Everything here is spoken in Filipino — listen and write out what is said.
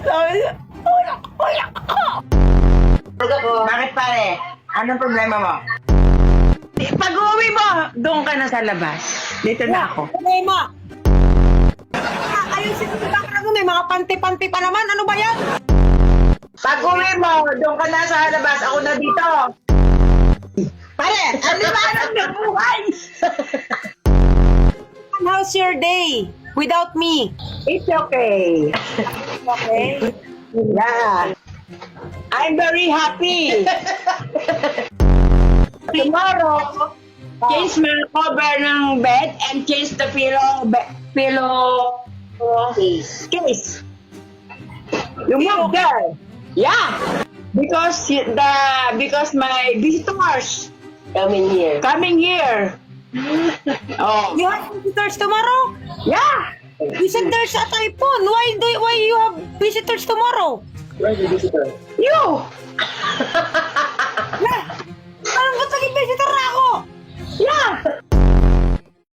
Sabi niya, uyak ako. Bakit pare? Anong problema mo? Pag uwi mo, doon ka na sa labas. Dito na ako. Problema. Ayusin mo ba ako? May mga panty-panty pa naman. Ano ba yan? Pag uwi mo, doon ka na sa labas. Ako na dito. Pare, ano ba ang buhay? How's your day without me? It's okay. Okay. Yeah. I'm very happy. Tomorrow, change my cover ng bed and change the pillow case. You move there. Yeah. Because my visitors coming here. Oh. You have visitors tomorrow? Yeah. Visitors at iPhone. Why you have visitors tomorrow? You.